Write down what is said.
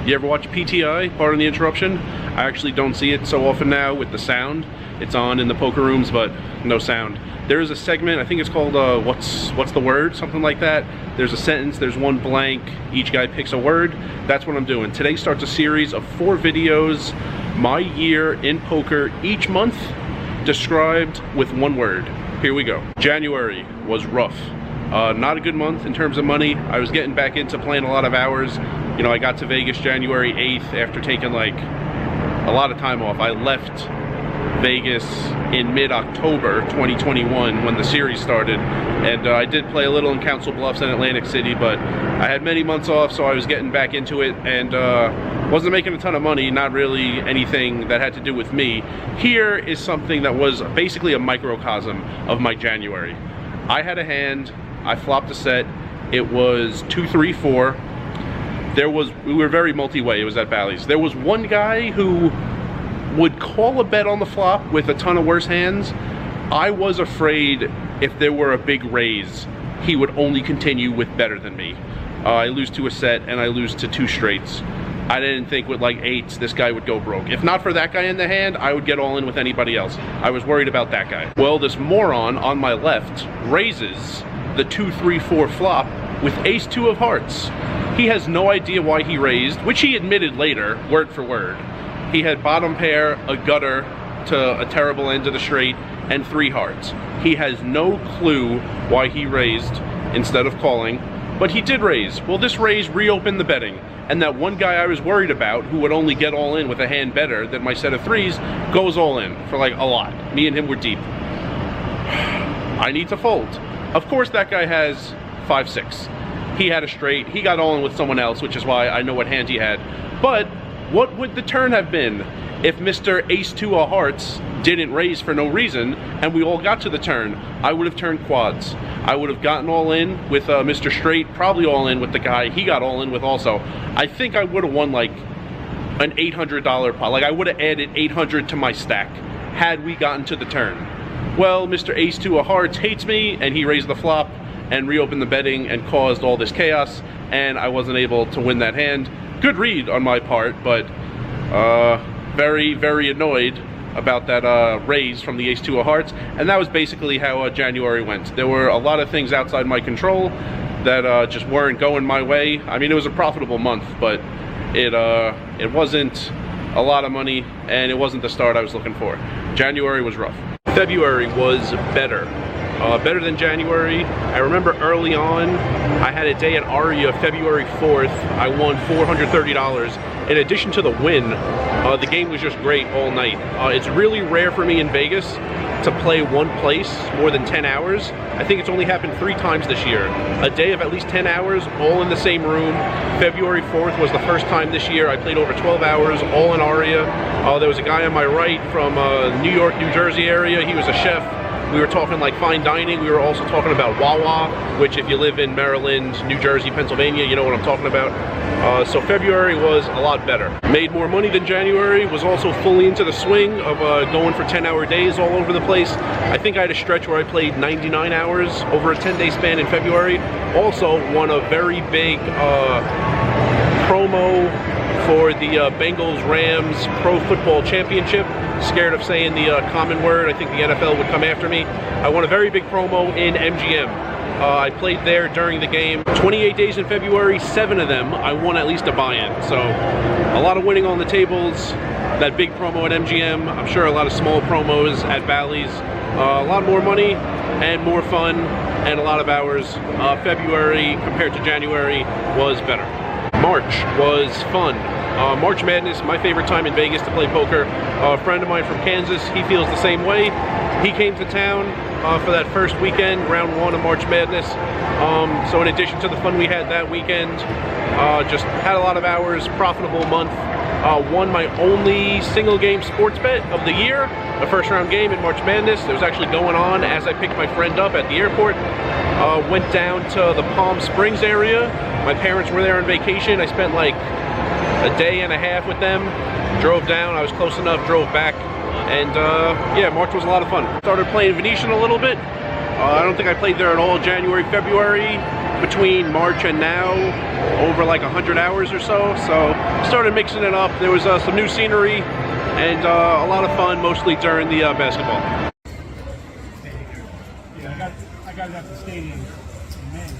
You ever watch PTI, Pardon the Interruption? I actually don't see it so often now with the sound. It's on in the poker rooms, but no sound. There is a segment, I think it's called What's the Word? Something like that. There's a sentence, there's one blank, each guy picks a word. That's what I'm doing. Today starts a series of 4 videos, my year in poker, each month described with one word. Here we go. January was rough. Not a good month in terms of money. I was getting back into playing a lot of hours. You know, I got to Vegas January 8th after taking like a lot of time off. I left Vegas in mid-October 2021 when the series started, and I did play a little in Council Bluffs and Atlantic City, but I had many months off, so I was getting back into it and wasn't making a ton of money, not really anything that had to do with me. Here is something that was basically a microcosm of my January. I had a hand, I flopped a set, it was 2-3-4. We were very multi-way, it was at Bally's. There was one guy who would call a bet on the flop with a ton of worse hands. I was afraid if there were a big raise, he would only continue with better than me. I lose to a set and I lose to 2 straights. I didn't think with like 8s this guy would go broke. If not for that guy in the hand, I would get all in with anybody else. I was worried about that guy. Well, this moron on my left raises the 2-3-4 flop with ace-2 of hearts. He has no idea why he raised, which he admitted later, word for word. He had bottom pair, a gutter to a terrible end of the straight, and 3 hearts. He has no clue why he raised instead of calling, but he did raise. Well, this raise reopened the betting, and that one guy I was worried about, who would only get all in with a hand better than my set of 3s, goes all in for like a lot. Me and him were deep. I need to fold. Of course that guy has 5-6. He had a straight, he got all in with someone else, which is why I know what hand he had. But what would the turn have been if Mr. Ace-2 of hearts didn't raise for no reason and we all got to the turn? I would have turned quads. I would have gotten all in with Mr. Straight, probably all in with the guy he got all in with also. I think I would have won like an $800 pot. Like I would have added 800 to my stack had we gotten to the turn. Well, Mr. Ace-2 of hearts hates me and he raised the flop and reopened the betting and caused all this chaos, and I wasn't able to win that hand. Good read on my part, but very, very annoyed about that raise from the Ace-2 of hearts, and that was basically how January went. There were a lot of things outside my control that just weren't going my way. I mean, it was a profitable month, but it wasn't a lot of money, and it wasn't the start I was looking for. January was rough. February was better. Better than January. I remember early on, I had a day at Aria February 4th. I won $430. In addition to the win, the game was just great all night. It's really rare for me in Vegas to play one place more than 10 hours. I think it's only happened 3 times this year. A day of at least 10 hours, all in the same room. February 4th was the first time this year. I played over 12 hours, all in Aria. There was a guy on my right from New York, New Jersey area. He was a chef. We were talking like fine dining. We were also talking about Wawa, which if you live in Maryland, New Jersey, Pennsylvania, you know what I'm talking about. So February was a lot better. Made more money than January, was also fully into the swing of going for 10-hour days all over the place. I think I had a stretch where I played 99 hours over a 10-day span in February. Also won a very big promo for the Bengals-Rams Pro Football Championship. Scared of saying the common word. I think the NFL would come after me. I won a very big promo in MGM. I played there during the game. 28 days in February, 7 of them, I won at least a buy-in. So a lot of winning on the tables. That big promo at MGM. I'm sure a lot of small promos at Bally's. A lot more money and more fun and a lot of hours. February compared to January was better. March was fun. March Madness, my favorite time in Vegas to play poker. A friend of mine from Kansas, he feels the same way. He came to town for that first weekend, round 1 of March Madness. So in addition to the fun we had that weekend, just had a lot of hours, profitable month. Won my only single game sports bet of the year, a first round game in March Madness. It was actually going on as I picked my friend up at the airport. Went down to the Palm Springs area. My parents were there on vacation. I spent like a day and a half with them. Drove down, I was close enough, drove back. And yeah, March was a lot of fun. Started playing Venetian a little bit. I don't think I played there at all January, February. between March and now over like 100 hours or so. So started mixing it up. There was some new scenery and a lot of fun, mostly during the basketball. Yeah, I got it at the stadium in May.